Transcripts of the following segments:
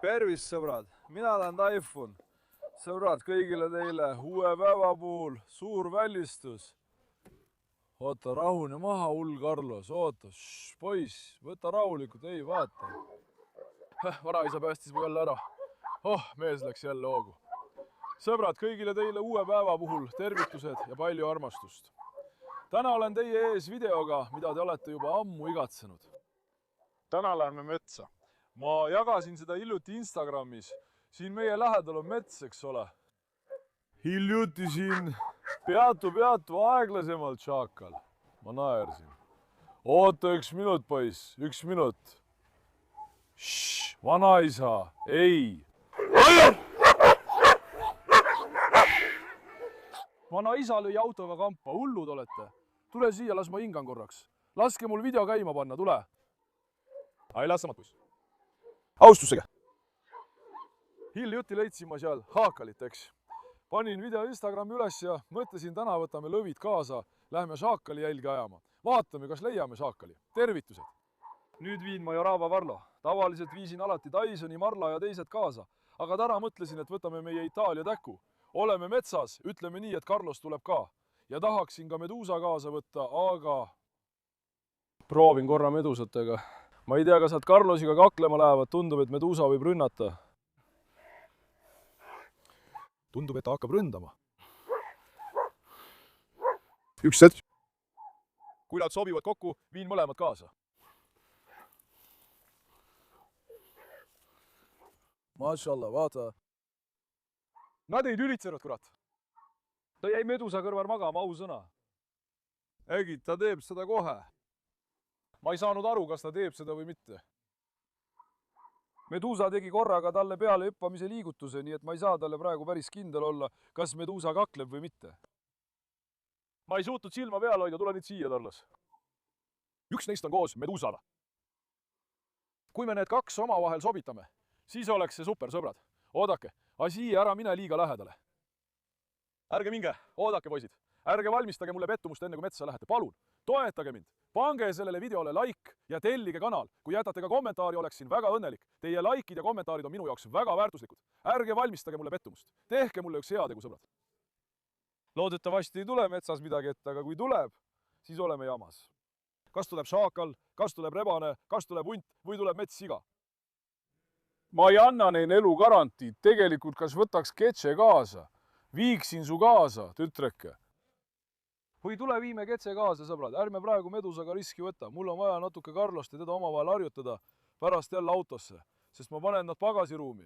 Tervist, sõbrad! Mina olen Taifun. Sõbrad, kõigile teile uue päeva puhul suur välistus. Oota, rahune maha, hull Carlos, oota, poiss, võta rahulikult, ei vaata. Vanaisa päästis mu jälle ära. Mees läks jälle hoogu. Sõbrad, kõigile teile uue päeva puhul tervitused ja palju armastust. Täna olen teie ees videoga, mida te olete juba ammu igatsenud. Täna lähme metsa. Ma jagasin seda hiljuti Instagramis. Siin meie lähedal on mets, eks ole. Hiljuti siin peatu aeglasemalt šaakal. Ma naersin. Oota 1 minut, poiss, 1 minut. Vanaisa, ei. Vanaisa lõi autoga kampa, hullud olete. Tule siia, las ma hingan korraks. Laske mul video käima panna, tule. Ai, lasamad, poiss. Austusega. Hiljuti leidsin ma seal haakalit, eks. Panin video Instagrami üles ja mõtlesin, täna võtame lõvid kaasa, lähme šaakali jälgi ajama. Vaatame, kas leiame šaakali. Tervitused! Nüüd viin ma Jorava Varlo. Tavaliselt viisin alati Dysoni, Marla ja teised kaasa. Aga täna mõtlesin, et võtame meie Itaalia täku. Oleme metsas, ütleme nii, et Carlos tuleb ka. Ja tahaksin ka meduusa kaasa võtta, aga... Proovin korra medusatega. Ma ei tea, kas nad Carlosiga kaklema lähevad, tundub, et meduusa võib rünnata. Tundub, et ta hakkab ründama. Üks hetk. Kui nad sobivad kokku, viin mõlemad kaasa. Mašallah, vaata. Nad ei tülitsenud, kurat. Ta jäi meduusa kõrval magama, au sõna. Ägi, ta teeb seda kohe. Ma ei saanud aru, kas ta teeb seda või mitte. Meduusa tegi korraga talle peale hüppamise liigutuse, nii et ma ei saa talle praegu päris kindel olla, kas meduusa kakleb või mitte. Ma ei suutnud silma peal hoida, tule nüüd siia, Carlos. Üks neist on koos meduusaga. Kui me need kaks omavahel sobitame, siis oleks see super, sõbrad. Oodake, siia ära mine liiga lähedale. Ärge minge, oodake, poisid. Ärge valmistage mulle pettumust enne, kui metsa lähete. Palun, toetage mind. Pange sellele videole like ja tellige kanal. Kui jätate ka kommentaari, oleksin väga õnnelik. Teie likeid ja kommentaarid on minu jaoks väga väärtuslikud. Ärge valmistage mulle pettumust. Tehke mulle üks heategu, sõbrad. Loodetavasti ei tule metsas midagi ette, aga kui tuleb, siis oleme jamas. Kas tuleb šaakal, kas tuleb rebane, kas tuleb hunt või tuleb metssiga? Ma ei anna neil elu garantiid. Tegelikult kas võtaks ketse kaasa? Viiksin su kaasa, tütreke. Või tule viime ketse kaasa, sõbrad. Ärme praegu medusaga riski võtta. Mul on vaja natuke Carlost ja teda omavahel harjutada pärast jälle autosse, sest ma panen nad pagasiruumi.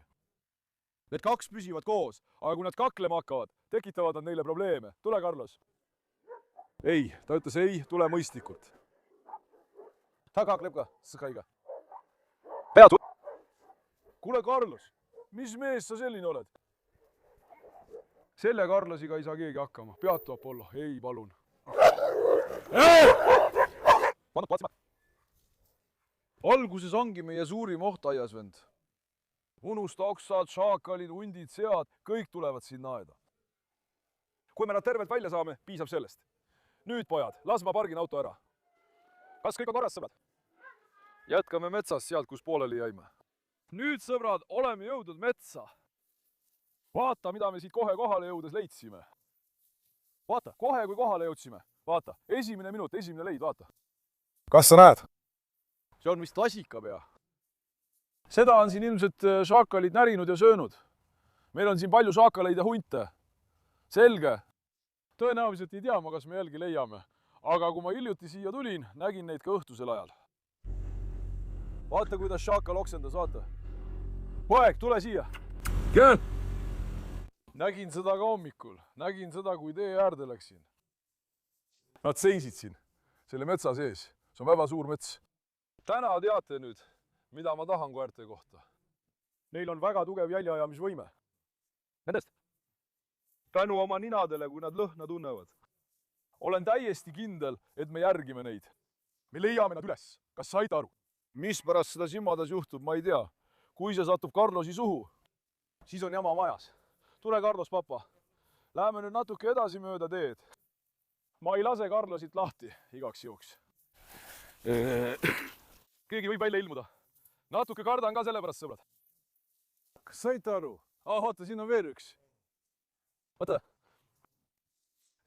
Need kaks püsivad koos, aga kui nad kaklema hakkavad, tekitavad nad neile probleeme. Tule, Carlos. Ei, ta ütles ei, tule mõistlikult. Ta kakleb ka, sõkaiga. Pead! Kuule, Carlos, mis mees sa selline oled? Selle Carlosiga ei saa keegi hakkama. Peatu, Apollo. Ei, palun. Alguses ongi meie suurim oht aiasvend. Unusta oksad, šaakalid, hundid, sead, kõik tulevad sinna aeda. Kui me nad tervelt välja saame, piisab sellest. Nüüd, pojad, las ma pargin auto ära. Kas kõik on korras, sõbrad? Jätkame metsas sealt, kus pooleli jäime. Nüüd, sõbrad, oleme jõudnud metsa. Vaata, mida me siit kohe kohale jõudes leidsime. Vaata, kohe kui kohale jõudsime. Vaata, esimene minut, esimene leid, vaata. Kas sa näed? See on vist lasikapea. Seda on siin ilmselt šaakalid närinud ja söönud. Meil on siin palju šaakaleid ja hunte. Selge. Tõenäoliselt ei tea ma, kas me jälgi leiame. Aga kui ma hiljuti siia tulin, nägin neid ka õhtusel ajal. Vaata, kuidas šaakal oksendas, vaata. Poeg, tule siia. Käe! Nägin seda ka hommikul. Nägin seda, kui tee äärde läksin. Nad seisid siin, selle metsa sees. See on väga suur mets. Täna teate nüüd, mida ma tahan koerte kohta. Neil on väga tugev jäljaajamisvõime. Nendest? Tänu oma ninadele, kui nad lõhna tunnevad. Olen täiesti kindel, et me järgime neid. Me leiame nad üles. Kas said aru? Mis pärast seda simadas juhtub, ma ei tea. Kui see satub Carlosi suhu, siis on jama majas. Tule, Carlos, papa. Läheme nüüd natuke edasi mööda teed. Ma ei lase Carlosit lahti igaks juhuks. Keegi võib välja ilmuda. Natuke kardan ka sellepärast, sõbrad. Kas saite aru? Oota, siin on veel üks. Vaata.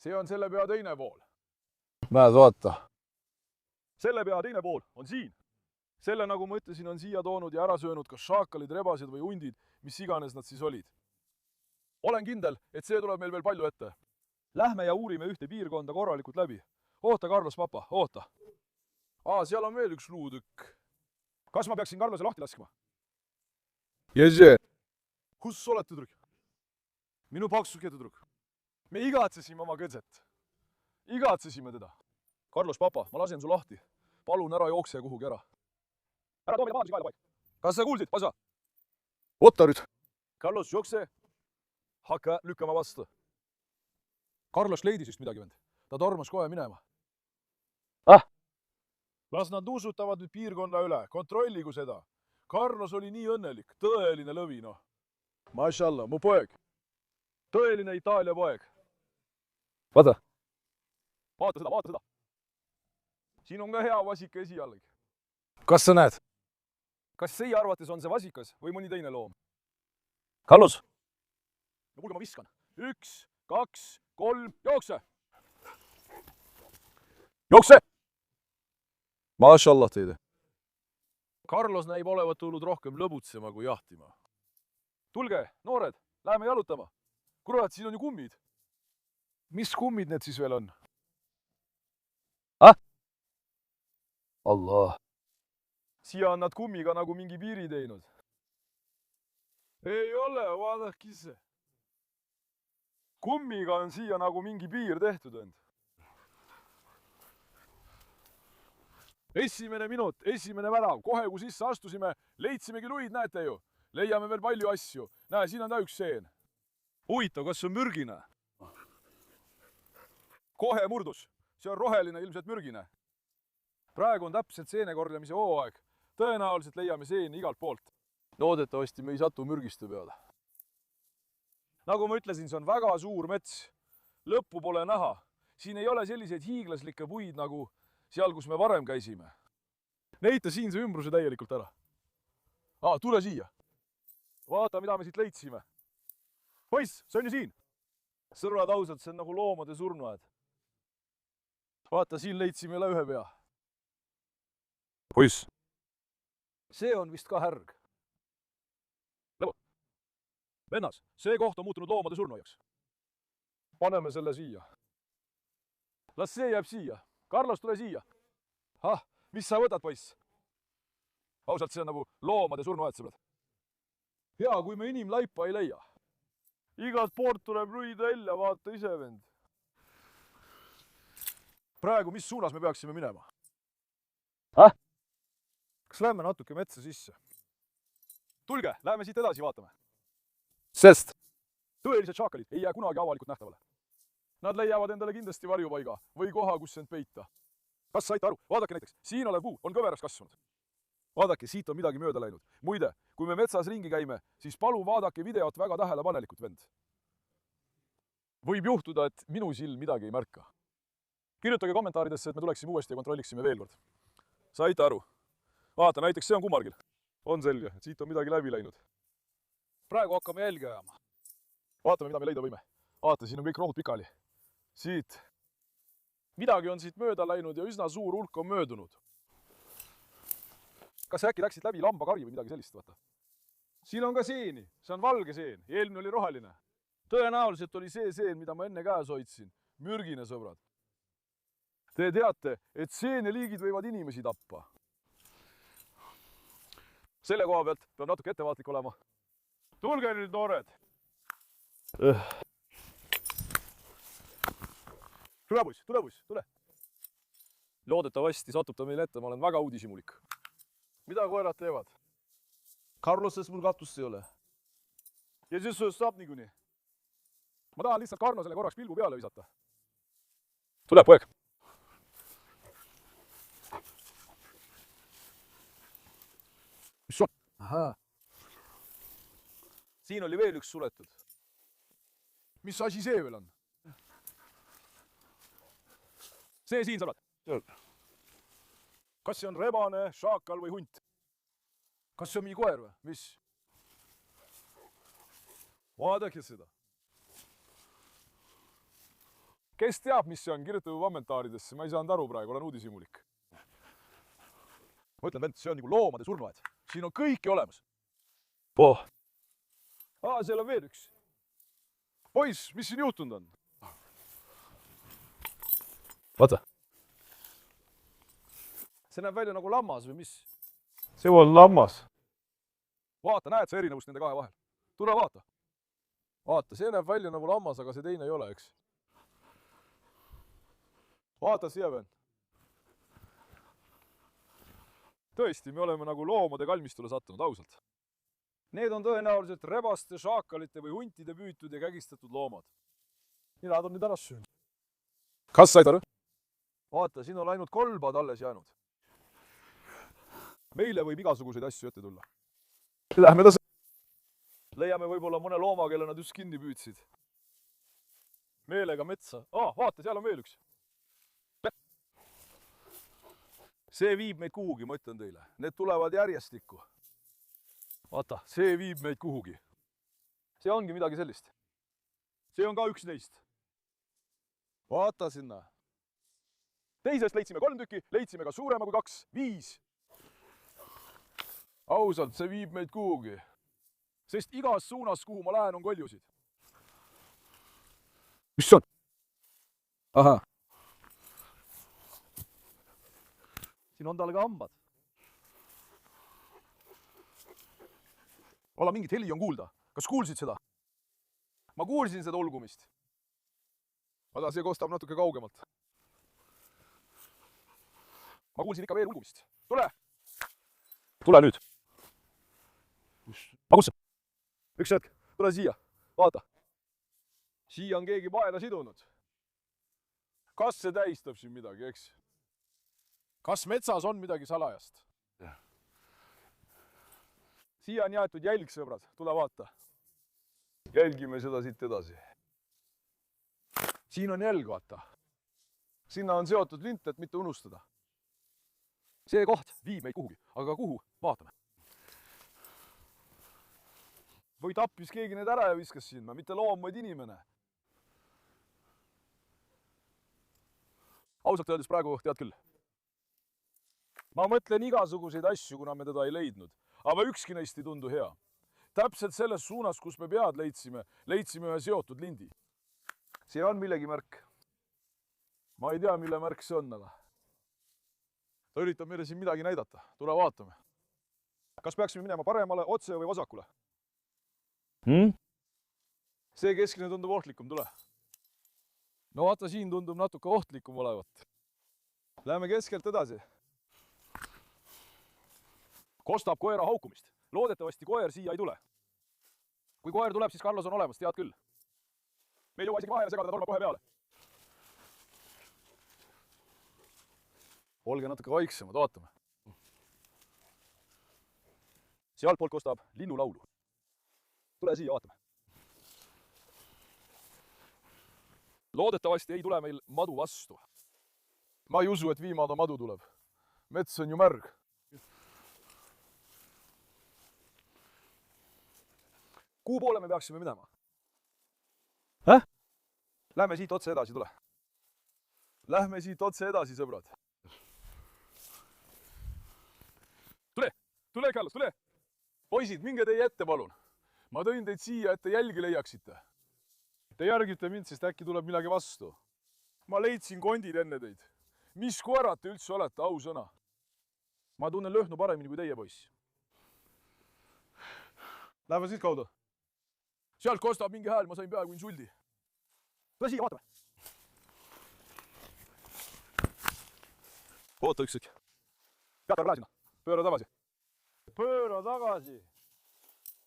See on selle pea teine pool. Näed, vaata. Selle pea teine pool on siin. Selle, nagu ma ütlesin, on siia toonud ja ära söönud kas šaakalid, rebased või hundid, mis iganes nad siis olid. Olen kindel, et see tuleb meil veel palju ette. Lähme ja uurime ühte piirkonda korralikult läbi. Oota, Carlos, papa, oota. Seal on veel üks luutükk. Kas ma peaksin Carlose lahti laskma? Jesse. Kus oled, tüdruk? Minu paksuke tüdruk. Me igatsesime oma kõdset. Igatsesime teda. Carlos, papa, ma lasen su lahti. Palun ära jookse kuhugi ära. Ära too meile vaadlasi kaela, poeg. Kas sa kuulsid, pasa? Oota nüüd. Carlos, jookse. Hakka lükkama vastu. Carlos leidis just midagi, vend. Ta tormas kohe minema. Las nad nuusutavad nüüd piirkonna üle. Kontrolligu seda. Carlos oli nii õnnelik. Tõeline lõvi, noh. Mashallah, mu poeg. Tõeline Itaalia poeg. Vaata. Vaata seda, vaata seda. Siin on ka hea vasika esialg. Kas sa näed? Kas teie arvates on see vasikas või mõni teine loom? Carlos. No kuulge, ma viskan. 1, 2, 3, jookse! Jookse! Mashallah teile. Carlos näib olevat tulnud rohkem lõbutsema kui jahtima. Tulge, noored, läheme jalutama. Kurat, siin on ju kummid. Mis kummid need siis veel on? Allah. Siia on nad kummiga nagu mingi piiri teinud. Ei ole, vaadake ise. Kummiga on siia nagu mingi piir tehtud end. Esimene minut, esimene värav, kohe kui sisse astusime, leidsimegi luid, näete ju. Leiame veel palju asju. Näe, siin on ta üks seen. Huvitav, kas see on mürgine? Kohe murdus. See on roheline, ilmselt mürgine. Praegu on täpselt seene korjamise hooaeg. Tõenäoliselt leiame seeni igalt poolt. Loodetavasti me ei satu mürgiste peale. Nagu ma ütlesin, see on väga suur mets. Lõppu pole näha. Siin ei ole selliseid hiiglaslikke puid nagu seal, kus me varem käisime. Näita siin see ümbruse täielikult ära. Tule siia. Vaata, mida me siit leidsime. Poiss, see on ju siin. Sõrvad ausalt, see on nagu loomade surnuaed. Vaata, siin leidsime üle ühe pea. Poiss. See on vist ka härg. Lebo. Vennas, see koht on muutunud loomade surnuaiaks. Paneme selle siia. Las see jääb siia. Carlos, tule siia. Mis sa võtad, poiss? Ausalt, see on nagu loomade surnuaed, sõbrad. Hea, kui me inimlaipa ei leia. Igalt poolt tuleb luid välja, vaata ise, vend. Praegu, mis suunas me peaksime minema? Kas lähme natuke metsa sisse? Tulge, lähme siit edasi, vaatame. Sest? Tõelised šaakalid ei jää kunagi avalikult nähtavale. Nad leiavad endale kindlasti varjupaiga või koha, kus end peita. Kas saite aru? Vaadake näiteks, siin olev puu on kõveras kasvanud. Vaadake, siit on midagi mööda läinud. Muide, kui me metsas ringi käime, siis palun vaadake videot väga tähelepanelikult, vend. Võib juhtuda, et minu silm midagi ei märka. Kirjutage kommentaaridesse, et me tuleksime uuesti ja kontrolliksime veel kord. Saite aru? Vaata, näiteks see on kummargil. On selge, et siit on midagi läbi läinud. Praegu hakkame jälgi ajama. Vaatame, mida me leida võime. Vaata, siin on kõik rohud pikali. Siit. Midagi on siit mööda läinud ja üsna suur hulk on möödunud. Kas äkki läksid läbi lambakari või midagi sellist, vaata? Siin on ka seeni. See on valge seen. Eelmine oli roheline. Tõenäoliselt oli see seen, mida ma enne käes hoidsin. Mürgine, sõbrad. Te teate, et seeneliigid võivad inimesi tappa. Selle koha pealt peab natuke ettevaatlik olema. Tulge nüüd, noored! Tule, poiss, tule! Loodetavasti satub ta meil ette, ma olen väga uudishimulik. Mida koerad teevad? Carloses mul katust ei ole. Ja siis saab niikuinii. Ma tahan lihtsalt Carlosele korraks pilgu peale visata. Tule, poeg! Mis on? Ahaa. Siin oli veel üks suletud. Mis asi see veel on? See siin, sõbrad. Kas see on rebane, šaakal või hunt? Kas see on mingi koer või? Mis? Vaadake seda. Kes teab, mis see on, kirjutagu kommentaaridesse, ma ei saanud aru praegu, olen uudishimulik. Ma ütlen, vend, see on nagu loomade surnuaed. Siin on kõiki olemas. Oh. Seal on veel üks. Poiss, mis siin juhtunud on? Vaata. See näeb välja nagu lammas või mis? See on lammas. Vaata, näed sa erinevust nende kahe vahel? Tule vaata. Vaata, see näeb välja nagu lammas, aga see teine ei ole, eks? Vaata siia, vend. Tõesti, me oleme nagu loomade kalmistule sattunud, ausalt. Need on tõenäoliselt rebaste, šaakalite või huntide püütud ja kägistatud loomad. Ja nad on nüüd ära söönud. Kas said aru? Vaata, siin on ainult kolbad alles jäänud. Meile võib igasuguseid asju ette tulla. Lähme ta Leiame võib-olla mõne looma, kelle nad just kinni püüdsid. Meelega metsa. Vaata, seal on veel üks. See viib meid kuhugi, ma ütlen teile. Need tulevad järjestikku. Vaata, see viib meid kuhugi. See ongi midagi sellist. See on ka üks neist. Vaata sinna. Teisest leidsime 3 tükki, leidsime ka suurema kui 2, 5. Ausalt, see viib meid kuhugi. Sest igas suunas, kuhu ma lähen, on koljusid. Mis see on? Ahah. Siin on tal ka hambad. Olla mingit heli on kuulda. Kas kuulsid seda? Ma kuulsin seda ulgumist. Vaata, see kostab natuke kaugemalt. Ma kuulsin ikka veel ulgumist. Tule! Tule nüüd. Aga kus see? Üks hetk, tule siia. Vaata. Siia on keegi paela sidunud. Kas see tähistab siin midagi, eks? Kas metsas on midagi salajast? Siia on jäetud jälg, sõbrad. Tule vaata. Jälgime seda siit edasi. Siin on jälg, vaata. Sinna on seotud lint, et mitte unustada. See koht viib meid kuhugi. Aga kuhu? Vaatame. Või tappis keegi need ära ja viskas sinna. Mitte loom, vaid inimene. Ausalt öeldes praegu tead küll. Ma mõtlen igasuguseid asju, kuna me teda ei leidnud. Aga ükski neist ei tundu hea. Täpselt selles suunas, kus me pead leidsime ühe seotud lindi. See on millegi märk. Ma ei tea, mille märk see on, aga ta üritab meile siin midagi näidata. Tule vaatame. Kas peaksime minema paremale, otse või vasakule? See keskne tundub ohtlikum, tule. No vaata, siin tundub natuke ohtlikum olevat. Läheme keskelt edasi. Kostab koera haukumist. Loodetavasti koer siia ei tule. Kui koer tuleb, siis Carlos on olemas, tead küll. Me ei jõua isegi vahele segada, ta tormab kohe peale. Olge natuke vaiksemad, vaatame. Sealtpoolt kostab linnulaulu. Tule siia, vaatame. Loodetavasti ei tule meil madu vastu. Ma ei usu, et viimane madu tuleb. Mets on ju märg. Kuhu poole me peaksime minema? Lähme siit otse edasi, tule. Lähme siit otse edasi, sõbrad. Tule, Carlos, tule! Poisid, minge teie ette, palun. Ma tõin teid siia, et te jälgi leiaksite. Te järgite mind, sest äkki tuleb midagi vastu. Ma leidsin kondid enne teid. Mis koerad te üldse olete, ausõna? Ma tunnen lõhnu paremini kui teie, poiss. Lähme siit kaudu. Sealt kostab mingi hääl, ma sain peaaegu insuldi. Tule siia, vaatame. Oota üks hetk. Pead ära sinna. Pööra tagasi. Pööra tagasi.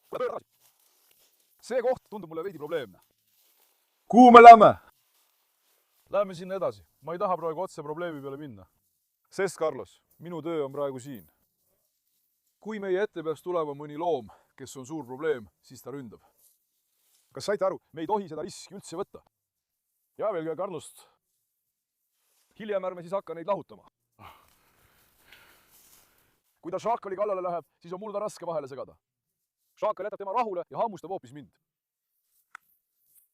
Pööra tagasi. See koht tundub mulle veidi probleemne. Kuhu me lähme? Läheme sinna edasi. Ma ei taha praegu otse probleemi peale minna. Sest, Carlos, minu töö on praegu siin. Kui meie ette peaks tulema mõni loom, kes on suur probleem, siis ta ründab. Kas saite aru? Me ei tohi seda riski üldse võtta. Ja veel ka Carlost. Hiljem ärme siis hakka neid lahutama. Kui ta šaakali kallale läheb, siis on mul ta raske vahele segada. Šaakal jätab tema rahule ja hammustab hoopis mind.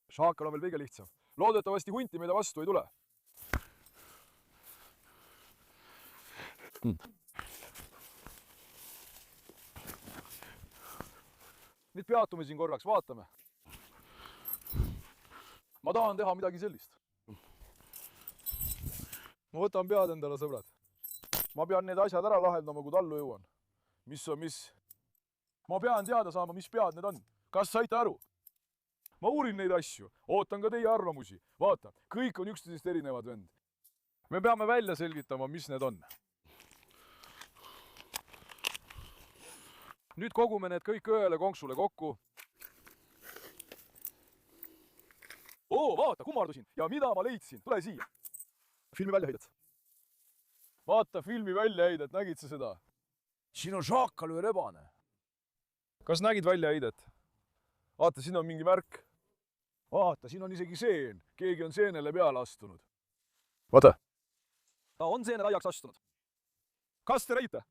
Šaakal on veel kõige lihtsam. Loodetavasti hunti meile vastu ei tule. Nüüd peatume siin korraks, vaatame. Ma tahan teha midagi sellist. Ma võtan pead endale, sõbrad. Ma pean need asjad ära lahendama, kui tallu jõuan. Mis on mis? Ma pean teada saama, mis pead need on. Kas saite aru? Ma uurin neid asju, ootan ka teie arvamusi. Vaata, kõik on üksteisest erinevad vend. Me peame välja selgitama, mis need on. Nüüd kogume need kõik ühele konksule kokku. Oo, vaata, kummardusin. Ja mida ma leidsin? Tule siia. Filmi väljaheidet. Vaata filmi väljaheidet, nägid sa seda? Siin on šaakal või rebane. Kas nägid väljaheidet? Vaata, siin on mingi märk. Vaata, siin on isegi seen. Keegi on seenele peale astunud. Vaata. Ta on seene laiaks astunud. Kas te näite?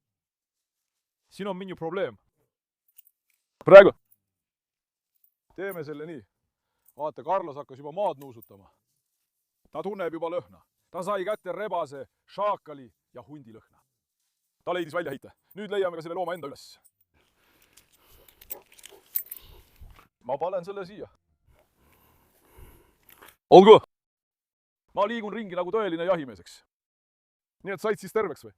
Siin on mingi probleem. Praegu. Teeme selle nii. Vaata, Carlos hakkas juba maad nuusutama. Ta tunneb juba lõhna. Ta sai kätte rebase, šaakali ja hundi lõhna. Ta leidis väljaheite. Nüüd leiame ka selle looma enda üles. Ma panen selle siia. Olgu! Ma liigun ringi nagu tõeline jahimeeseks. Nii et said siis terveks või?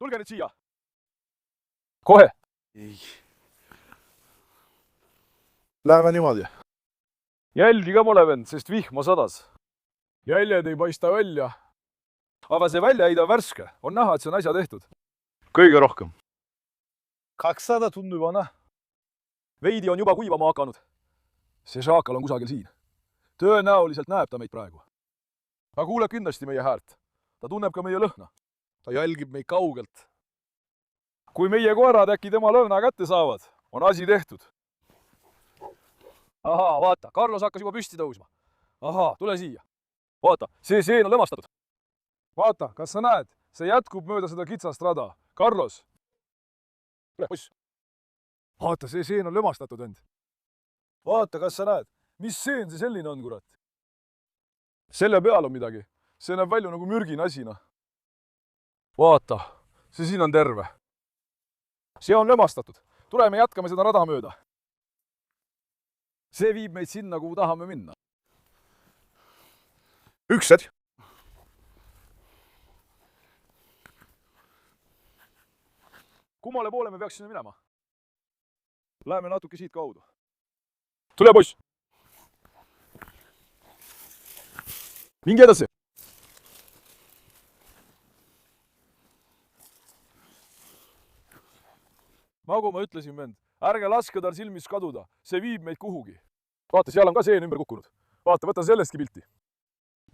Tulge nüüd siia. Kohe. Ei. Läheme niimoodi. Jälgi ka pole vend, sest vihma sadas. Jäljed ei paista välja. Aga see väljaheide on värske. On näha, et see on asja tehtud. Kõige rohkem. 200 tundub vana. Veidi on juba kuivama hakanud. See šaakal on kusagil siin. Tõenäoliselt näeb ta meid praegu. Ta kuuleb kindlasti meie häält. Ta tunneb ka meie lõhna. Ta jälgib meid kaugelt. Kui meie koerad äkki tema lõhna kätte saavad, on asi tehtud. Ahaa, vaata, Carlos hakkas juba püsti tõusma. Ahaa, tule siia. Vaata, see seen on lõmastatud. Vaata, kas sa näed? See jätkub mööda seda kitsast rada. Carlos! Tule, poiss! Vaata, see seen on lõmastatud end. Vaata, kas sa näed? Mis seen see selline on, kurat? Selle peal on midagi. See näeb välja nagu mürgine asina. Vaata, see siin on terve. See on lõmastatud. Tuleme jätkame seda rada mööda. See viib meid sinna, kuhu tahame minna. Üks hetk. Kummale poole me peaksime minema? Läheme natuke siit kaudu. Tule, poiss! Mingi edasi! Nagu ma ütlesin, vend, ärge laske tal silmis kaduda. See viib meid kuhugi. Vaata, seal on ka seen ümber kukkunud. Vaata, võta sellestki pilti.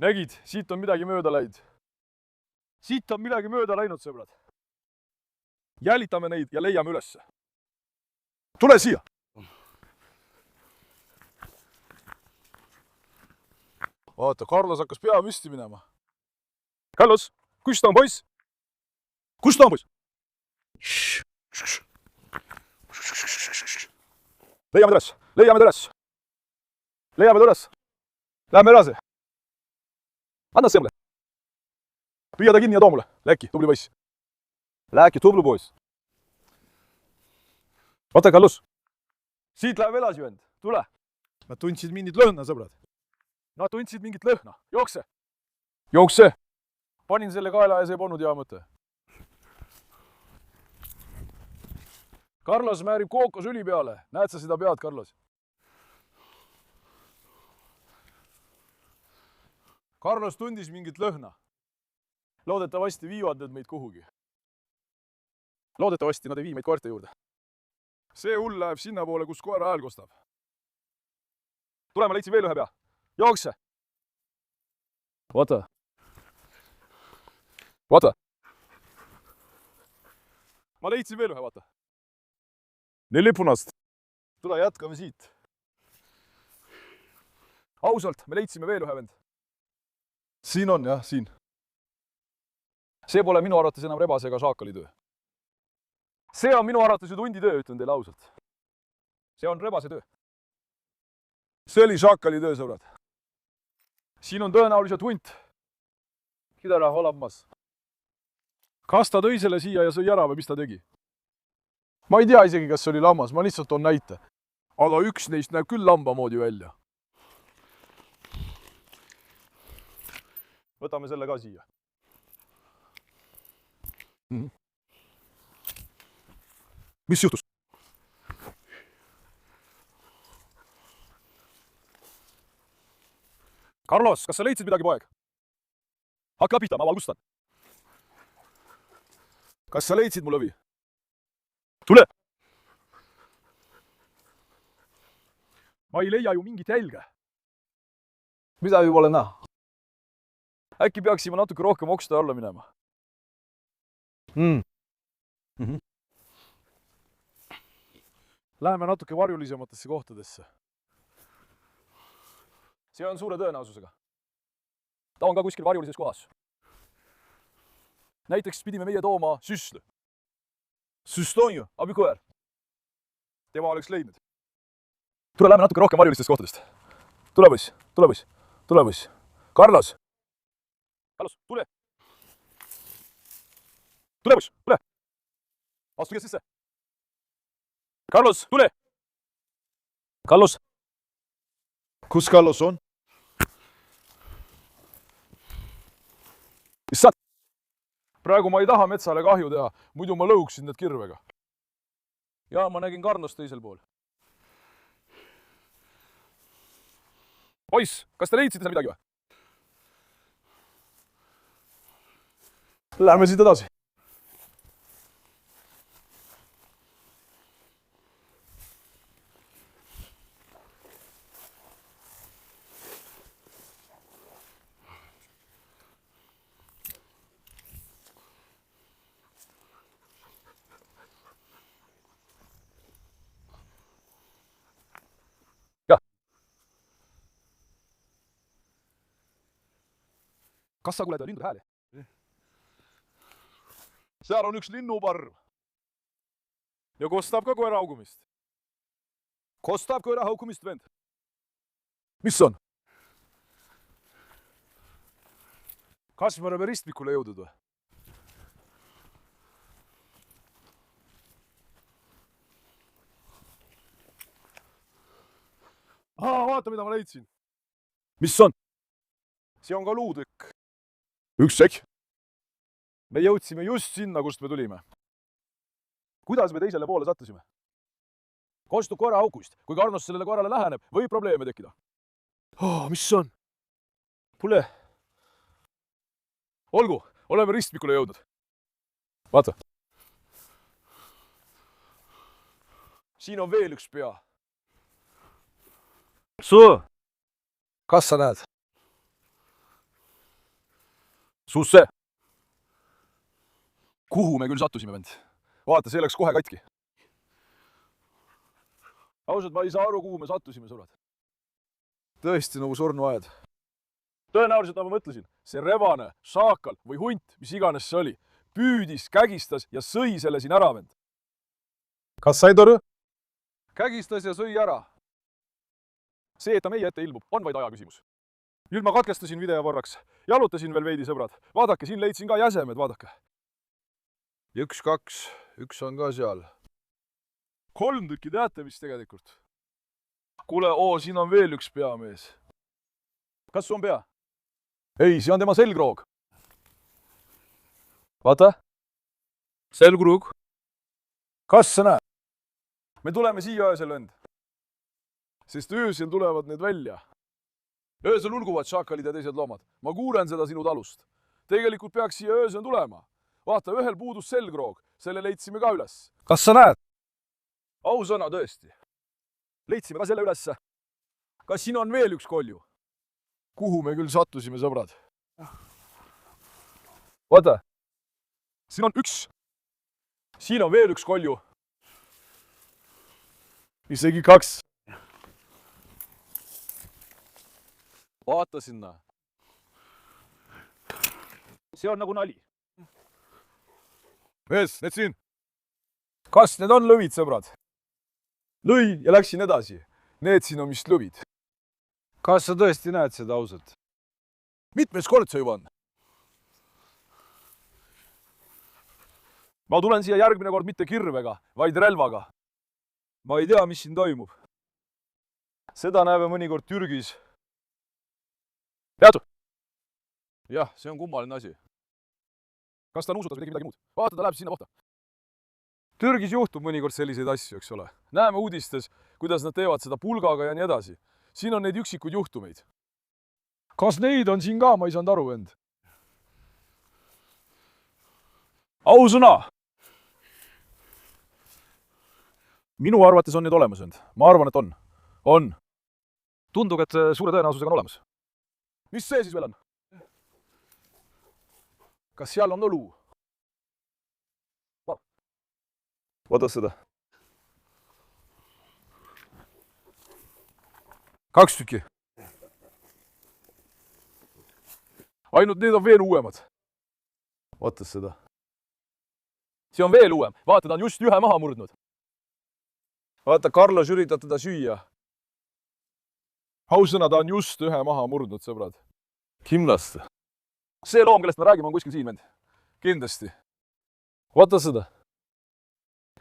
Nägid, siit on midagi mööda läinud. Siit on midagi mööda läinud, sõbrad. Jälitame neid ja leiame ülesse. Tule siia! Vaata, Carlos hakkas pea müsti minema. Carlos, kus ta on, poiss? Kus ta on, poiss? Leiame ta üles, leiame ta üles. Leiame ta üles. Lähme edasi. Anna see mulle. Püüa ta kinni ja too mulle. Läki, tubli poiss. Läki, tubli poiss. Vaata, Carlos. Siit läheb edasi, vend. Tule. Nad tundsid mingit lõhna, sõbrad. Nad tundsid mingit lõhna. Jookse! Jookse! Panin selle kaela ja see polnud hea mõte. Carlos määrib kookosüli peale. Näed sa seda pead, Carlos? Carlos tundis mingit lõhna. Loodetavasti viivad need meid kuhugi. Loodetavasti nad ei vii meid koerte juurde. See hull läheb sinna poole, kus koera hääl kostab. Tule, ma leidsin veel ühe pea. Jookse! Vaata. Vaata. Ma leidsin veel ühe, vaata. 4 punast. Tule, jätkame siit. Ausalt, me leidsime veel ühe vend. Siin on, jah, siin. See pole minu arvates enam rebase ega šaakali töö. See on minu arvates ju tundi töö, ütlen teile ausalt. See on rebase töö. see oli šaakali töö, sõbrad. siin on tõenäoliselt hunt. Kidera olemas. Kas ta tõi selle siia ja sõi ära või mis ta tegi? Ma ei tea isegi, kas see oli lammas, ma lihtsalt toon näite. Aga üks neist näeb küll lamba moodi välja. Võtame selle ka siia. Mis juhtus? Carlos, kas sa leidsid midagi, poeg? Hakka pihta, ma valgustan. Kas sa leidsid mu lõvi? Tule! Ma ei leia ju mingit jälge. Mida ju pole näha? Äkki peaksime natuke rohkem okste alla minema? Läheme natuke varjulisematesse kohtadesse. See on suure tõenäosusega. Ta on ka kuskil varjulises kohas. Näiteks pidime meie tooma süstle. Süst on ju, abikoer. Tema oleks leidnud. Tule, lähme natuke rohkem varjulistest kohtadest. Tule, poiss, tule, poiss, tule, poiss. Carlos! Carlos, tule! Tule, poiss, tule! Astuge sisse! Carlos, tule! Carlos! Kus Carlos on? Issand! Praegu ma ei taha metsale kahju teha, muidu ma lõuksin need kirvega. Ja ma nägin Carlos teisel pool. Poiss, kas te leidsite seal midagi või? Lähme siit edasi. Kas sa kuuled lindude hääli? Seal on üks linnuparv. Ja kostab ka koera haugumist. Kostab koera haugumist, vend. Mis on? Kas me oleme ristmikule jõudnud või? Vaata, mida ma leidsin. Mis on? See on ka luutükk. Üks sekk. Me jõudsime just sinna, kust me tulime. Kuidas me teisele poole sattusime? Kostub koera aukust. Kui Carlos sellele koerale läheneb, võib probleeme tekkida. Mis on? Pule. Olgu, oleme ristmikule jõudnud. Vaata. Siin on veel üks pea. Kas sa näed? Susse! Kuhu me küll sattusime, vend? Vaata, see läks kohe katki. Ausalt, ma ei saa aru, kuhu me sattusime, sõbrad. Tõesti nagu surnuajad. Tõenäoliselt, nagu ma mõtlesin, see rebane, šaakal või hunt, mis iganes see oli, püüdis, kägistas ja sõi selle siin ära, vend. Kas said aru? Kägistas ja sõi ära. See, et ta meie ette ilmub, on vaid aja küsimus. Nüüd ma katkestasin video korraks. Jalutasin veel veidi, sõbrad. Vaadake, siin leidsin ka jäsemed, vaadake. 1, 2, üks on ka seal. 3 tükki teate, mis tegelikult. Kuule, siin on veel üks peamees. Kas see on pea? Ei, see on tema selgroog. Vaata. Selgroog. Kas sa näed? Me tuleme siia öösel, vend. Sest öösel tulevad need välja. Öösel ulguvad šaakalid ja teised loomad. Ma kuulen seda sinu talust. Tegelikult peaks siia öösel tulema. Vaata, ühel puudus selgroog. Selle leidsime ka üles. Kas sa näed? Ausõna tõesti. Leidsime ka selle ülesse. Kas siin on veel üks kolju? Kuhu me küll sattusime, sõbrad? Vaata. Siin on üks. Siin on veel üks kolju. Isegi 2. Vaata sinna. See on nagu nali. Mees, need siin. Kas need on lõvid, sõbrad? Lõi ja läksin edasi. Need siin on vist lõvid. Kas sa tõesti näed seda ausalt? Mitmes kord see juba on? Ma tulen siia järgmine kord mitte kirvega, vaid relvaga. Ma ei tea, mis siin toimub. Seda näeme mõnikord Türgis. Peatu! Jah, see on kummaline asi. Kas ta on usutas või tegi midagi muud? Vaata, ta läheb sinna kohta. Türgis juhtub mõnikord selliseid asju, eks ole. Näeme uudistes, kuidas nad teevad seda pulgaga ja nii edasi. Siin on neid üksikuid juhtumeid. Kas neid on siin ka, ma ei saanud aru, vend. Ausõna! Minu arvates on need olemas, vend. Ma arvan, et on. On. Tundub, et suure tõenäosusega on olemas. Mis see siis veel on? Kas seal on õlu? Vaata seda. 2 tükki. Ainult need on veel uuemad. Vaata seda. See on veel uuem. Vaata, ta on just ühe maha murdnud. Vaata, Carlos üritab teda süüa. Ausõna, ta on just ühe maha murdnud, sõbrad. Kindlasti. See loom, kellest me räägime, on kuskil siin, vend. Kindlasti. Vaata seda.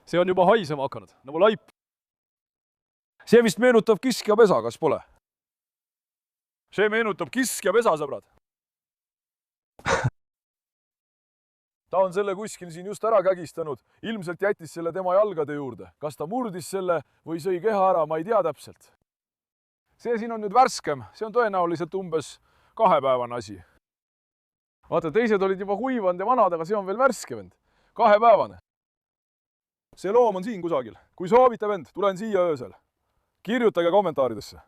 See on juba haisema hakanud, nagu laip. See vist meenutab kiskjapesa, kas pole? See meenutab kiskjapesa, sõbrad. Ta on selle kuskil siin just ära kägistanud. Ilmselt jättis selle tema jalgade juurde. Kas ta murdis selle või sõi keha ära, ma ei tea täpselt. See siin on nüüd värskem. See on tõenäoliselt umbes 2-päevane asi. Vaata, teised olid juba huivanud ja vanad, aga see on veel värske, vend. 2-päevane. See loom on siin kusagil. Kui soovite, vend, tulen siia öösel. Kirjutage kommentaaridesse.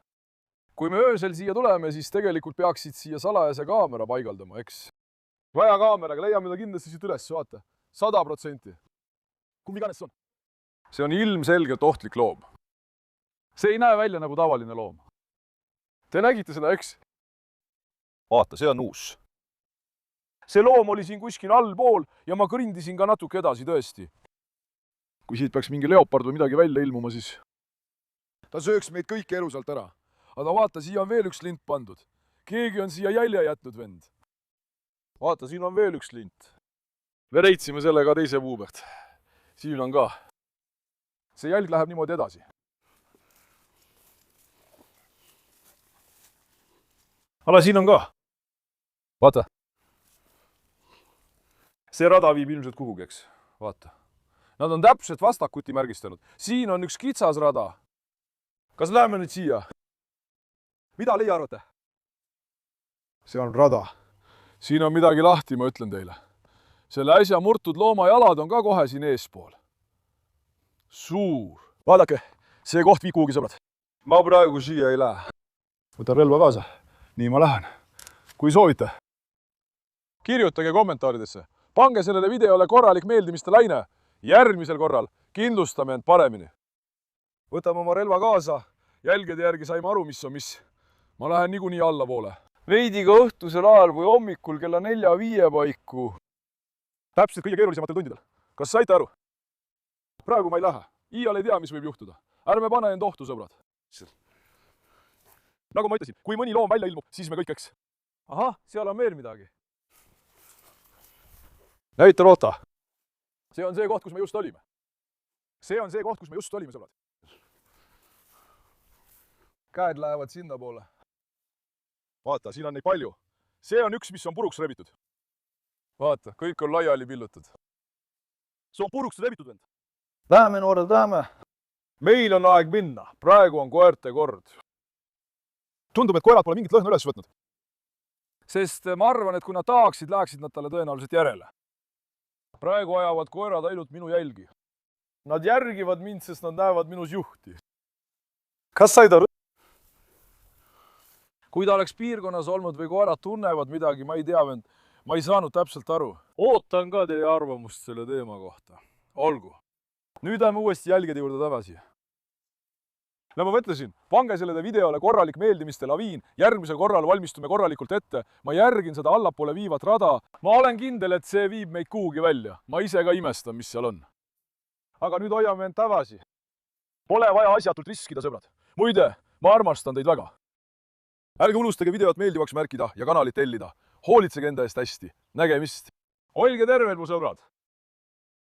Kui me öösel siia tuleme, siis tegelikult peaksid siia salajase kaamera paigaldama, eks? Vaja kaameraga, leiame ta kindlasti siit üles, vaata. 100%. Kumb iganes see on? See on ilmselgelt ohtlik loom. See ei näe välja nagu tavaline loom. Te nägite seda, eks? Vaata, see on uus. See loom oli siin kuskil allpool ja ma kõrindisin ka natuke edasi tõesti. Kui siit peaks mingi leopard või midagi välja ilmuma, siis ta sööks meid kõik elusalt ära. Aga vaata, siia on veel üks lint pandud. Keegi on siia jälje jätnud, vend. Vaata, siin on veel üks lint. Me reitsime selle ka teise puu pealt. Siin on ka. See jälg läheb niimoodi edasi. Aga siin on ka. Vaata. See rada viib ilmselt kuhugi, eks. Vaata. Nad on täpselt vastakuti märgistanud. Siin on üks kitsas rada. Kas läheme nüüd siia? Mida leia arvate? See on rada. Siin on midagi lahti, ma ütlen teile. Selle äsja murtud looma jalad on ka kohe siin eespool. Suur. Vaadake, see koht viib kuhugi, sõbrad. Ma praegu siia ei lähe. Võtan relva kaasa. Nii ma lähen. Kui soovite. Kirjutage kommentaaridesse. Pange sellele videole korralik meeldimiste laine. Järgmisel korral kindlustame end paremini. Võtame oma relva kaasa. Jälgede järgi saime aru, mis on mis. Ma lähen niikuinii allapoole. Veidiga õhtusel ajal või hommikul kella 4-5 paiku. Täpselt kõige keerulisematel tundidel. Kas saite aru? Praegu ma ei lähe. Iial ei tea, mis võib juhtuda. Ärme pane end ohtu, sõbrad. Nagu ma ütlesin, kui mõni loom välja ilmub, siis me kõik eks. Ahah, seal on veel midagi. Näita loota. See on see koht, kus me just olime. See on see koht, kus me just olime, sõbrad. Käed lähevad sinna poole. Vaata, siin on neid palju. See on üks, mis on puruks rebitud. Vaata, kõik on laiali pillutud. See on puruks rebitud, vend. Läheme, noored, läheme. Meil on aeg minna. Praegu on koerte kord. Tundub, et koerad pole mingit lõhna üles võtnud. Sest ma arvan, et kui nad tahaksid, läheksid nad talle tõenäoliselt järele. Praegu ajavad koerad ainult minu jälgi. Nad järgivad mind, sest nad näevad minus juhti. Kas said aru? Kui ta oleks piirkonnas olnud või koerad tunnevad midagi, ma ei tea, vend. Ma ei saanud täpselt aru. Ootan ka teie arvamust selle teema kohta. Olgu. Nüüd läheme uuesti jälgede juurde tagasi. Nagu ma ütlesin, pange sellele videole korralik meeldimiste laviin. Järgmisel korral valmistume korralikult ette. Ma järgin seda allapoole viivat rada. Ma olen kindel, et see viib meid kuhugi välja. Ma ise ka imestan, mis seal on. Aga nüüd hoiame end tagasi. Pole vaja asjatult riskida, sõbrad. Muide, ma armastan teid väga. ärge unustage videot meeldivaks märkida ja kanalit tellida. Hoolitsege enda eest hästi. Nägemist! olge terved, mu sõbrad!